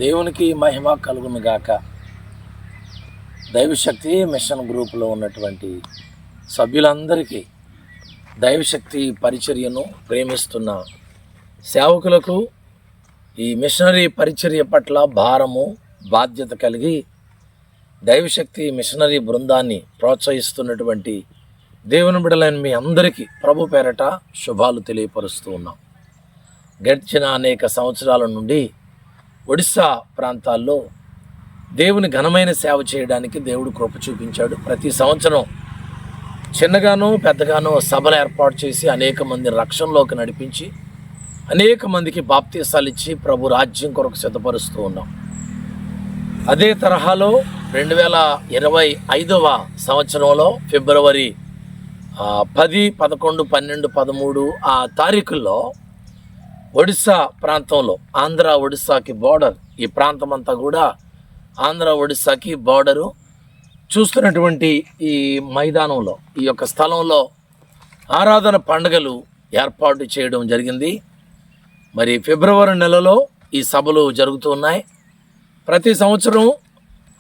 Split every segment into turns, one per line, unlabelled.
దేవునికి మహిమ కలుగును గాక. దైవశక్తి మిషన్ గ్రూపులో ఉన్నటువంటి సభ్యులందరికీ, దైవశక్తి పరిచర్యను ప్రేమిస్తున్న సేవకులకు, ఈ మిషనరీ పరిచర్య పట్ల భారము బాధ్యత కలిగి దైవశక్తి మిషనరీ బృందాన్ని ప్రోత్సహిస్తున్నటువంటి దేవుని బిడ్డలైన మీ అందరికీ ప్రభు పేరట శుభాలు తెలియపరుస్తూ ఉన్నాం. గడిచిన అనేక సంవత్సరాల నుండి ఒడిస్సా ప్రాంతాల్లో దేవుని ఘనమైన సేవ చేయడానికి దేవుడు కృప చూపించాడు. ప్రతి సంవత్సరం చిన్నగానో పెద్దగానో సభలు ఏర్పాటు చేసి అనేక మంది రక్షణలోకి నడిపించి అనేక మందికి బాప్తీసాలు ఇచ్చి ప్రభు రాజ్యం కొరకు సిద్ధపరుస్తూ ఉన్నాం. అదే తరహాలో 2025వ సంవత్సరంలో ఫిబ్రవరి 10, 11, 12, 13 ఆ తారీఖుల్లో ఒడిస్సా ప్రాంతంలో, ఆంధ్ర ఒడిస్సాకి బార్డర్, ఈ ప్రాంతం అంతా కూడా ఆంధ్ర ఒడిస్సాకి బార్డరు చూస్తున్నటువంటి ఈ మైదానంలో, ఈ యొక్క స్థలంలో ఆరాధన పండుగలు ఏర్పాటు చేయడం జరిగింది. మరి ఫిబ్రవరి నెలలో ఈ సభలు జరుగుతూ ఉన్నాయి. ప్రతి సంవత్సరం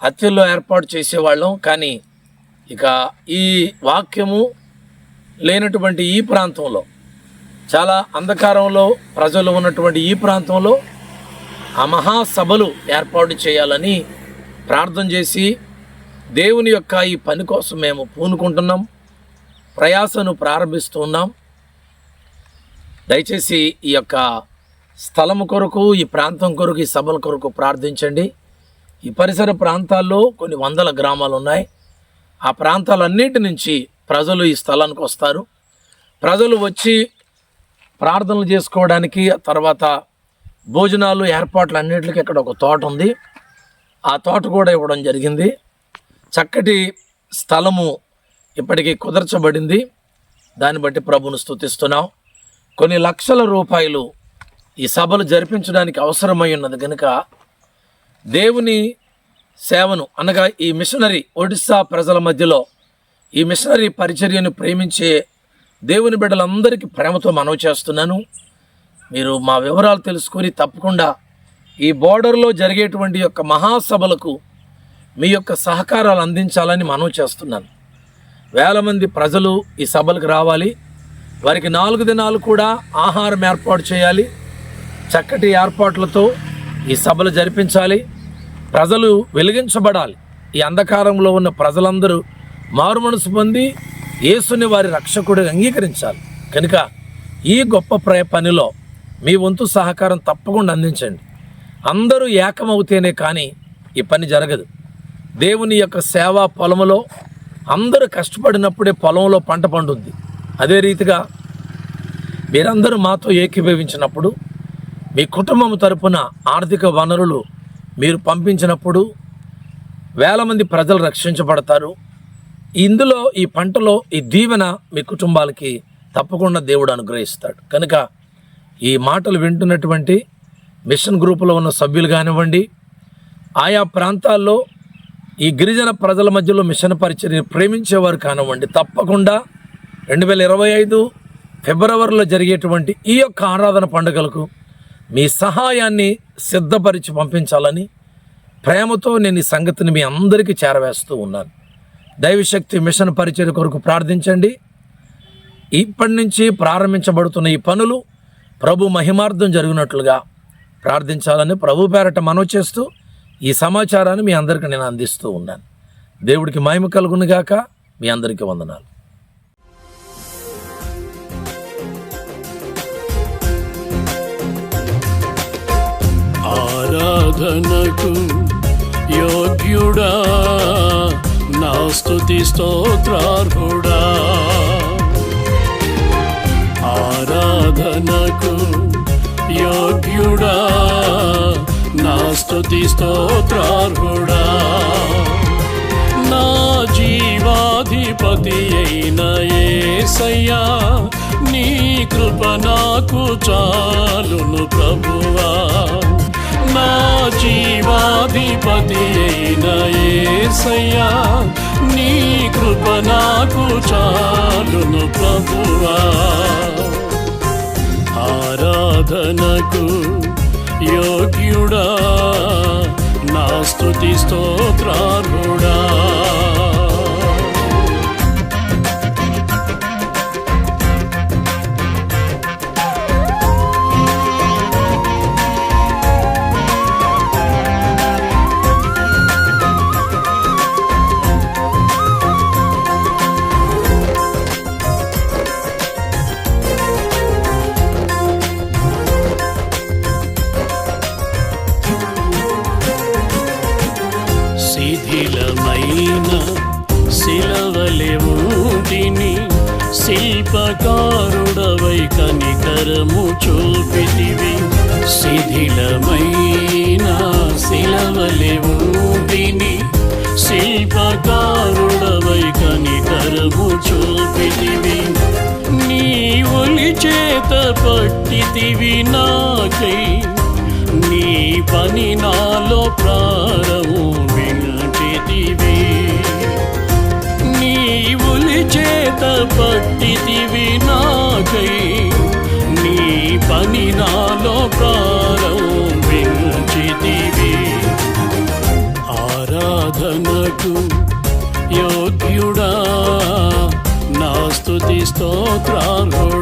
హత్యల్లో ఏర్పాటు చేసేవాళ్ళం. కానీ ఇక ఈ వాక్యము లేనటువంటి ఈ ప్రాంతంలో, చాలా అంధకారంలో ప్రజలు ఉన్నటువంటి ఈ ప్రాంతంలో ఆ మహాసభలు ఏర్పాటు చేయాలని ప్రార్థన చేసి దేవుని యొక్క ఈ పని కోసం మేము పూనుకుంటున్నాం, ప్రయాసను ప్రారంభిస్తున్నాం. దయచేసి ఈ యొక్క స్థలం కొరకు, ఈ ప్రాంతం కొరకు, ఈ సభల కొరకు ప్రార్థించండి. ఈ పరిసర ప్రాంతాల్లో కొన్ని వందల గ్రామాలు ఉన్నాయి. ఆ ప్రాంతాలన్నిటి నుంచి ప్రజలు ఈ స్థలానికి వస్తారు. ప్రజలు వచ్చి ప్రార్థనలు చేసుకోవడానికి, తర్వాత భోజనాలు ఏర్పాట్లు అన్నింటికి ఇక్కడ ఒక తోట ఉంది. ఆ తోట కూడా ఇవ్వడం జరిగింది. చక్కటి స్థలము ఇప్పటికీ కుదర్చబడింది. దాన్ని బట్టి ప్రభువును స్తుతిస్తున్నాం. కొన్ని లక్షల రూపాయలు ఈ సభలు జరిపించడానికి అవసరమై ఉన్నది కనుక దేవుని సేవను, అనగా ఈ మిషనరీ ఒడిస్సా ప్రజల మధ్యలో ఈ మిషనరీ పరిచర్యను ప్రేమించే దేవుని బిడ్డలందరికీ ప్రేమతో మనవి చేస్తున్నాను. మీరు మా వివరాలు తెలుసుకొని తప్పకుండా ఈ బోర్డర్లో జరిగేటువంటి యొక్క మహాసభలకు మీ యొక్క సహకారాలు అందించాలని మనవి చేస్తున్నాను. వేల మంది ప్రజలు ఈ సభలకు రావాలి. వారికి 4 దినాలు కూడా ఆహారం ఏర్పాటు చేయాలి. చక్కటి ఏర్పాట్లతో ఈ సభలు జరిపించాలి. ప్రజలు వెలిగించబడాలి. ఈ అంధకారంలో ఉన్న ప్రజలందరూ మారు మనసు పొంది యేసుని వారి రక్షకుడిగా అంగీకరించాలి. కనుక ఈ గొప్ప పనిలో మీ వంతు సహకారం తప్పకుండా అందించండి. అందరూ ఏకమవుతేనే కానీ ఈ పని జరగదు. దేవుని యొక్క సేవా పొలంలో అందరూ కష్టపడినప్పుడే పొలంలో పంట పండుద్ది. అదే రీతిగా మీరందరూ మాతో ఏకీభవించినప్పుడు, మీ కుటుంబం తరపున ఆర్థిక వనరులు మీరు పంపించినప్పుడు వేల మంది ప్రజలు రక్షించబడతారు. ఇందులో, ఈ పంటలో ఈ దీవెన మీ కుటుంబాలకి తప్పకుండా దేవుడు అనుగ్రహిస్తాడు. కనుక ఈ మాటలు వింటున్నటువంటి మిషన్ గ్రూపులో ఉన్న సభ్యులు కానివ్వండి, ఆయా ప్రాంతాల్లో ఈ గిరిజన ప్రజల మధ్యలో మిషన్ పరిచర్యను ప్రేమించేవారు కానివ్వండి, తప్పకుండా 2025 ఫిబ్రవరిలో జరిగేటువంటి ఈ యొక్క ఆరాధన పండుగలకు మీ సహాయాన్ని సిద్ధపరిచి పంపించాలని ప్రేమతో నేను ఈ సంగతిని మీ అందరికీ చేరవేస్తూ ఉన్నాను. దైవశక్తి మిషన్ పరిచర్య కొరకు ప్రార్థించండి. ఇప్పటి నుంచి ప్రారంభించబడుతున్న ఈ పనులు ప్రభు మహిమార్థం జరిగినట్లుగా ప్రార్థించాలని ప్రభు పేరట మనవి చేస్తూ ఈ సమాచారాన్ని మీ అందరికీ నేను అందిస్తూ ఉన్నాను. దేవుడికి మహిమ కలుగును గాక. మీ అందరికీ వందనాలు.
ఆరాధనకు యోగ్యుడా, నా స్తుతి స్తోత్రార్హుడా. ఆరాధనకు యోగ్యుడా, నా స్తుతి స్తోత్రార్హుడా. నా జీవాధిపతి అయిన యేసయ్యా, నీ కృప నాకు చాలును ప్రభువా. నా జీవాధిపతి అయిన యేసయ్యా, నీ కృప నాకు చాలును ప్రభువా. ఆరాధనకు యోగ్యుడా నా స్తుతి స్తోత్రార్హుడా. శిథిలమైన శిలవలె ఊటిని శిల్పకారుడవై కనికరము చూపితివి. శిథిలమైన శిలవలె ఊటిని శిల్పకారుడవై కనికరము చూపితివి. నీ ఒలి చేత పట్టితివి నాకై, నీ పని నాలో ప్రారంభించితివి. నీ ఉలి చేత పట్టితివి నాకై, నీ పని నాలో ప్రారంభించితివి. ఆరాధనకు యోగ్యుడా నా స్తుతి స్తోత్రార్హుడా.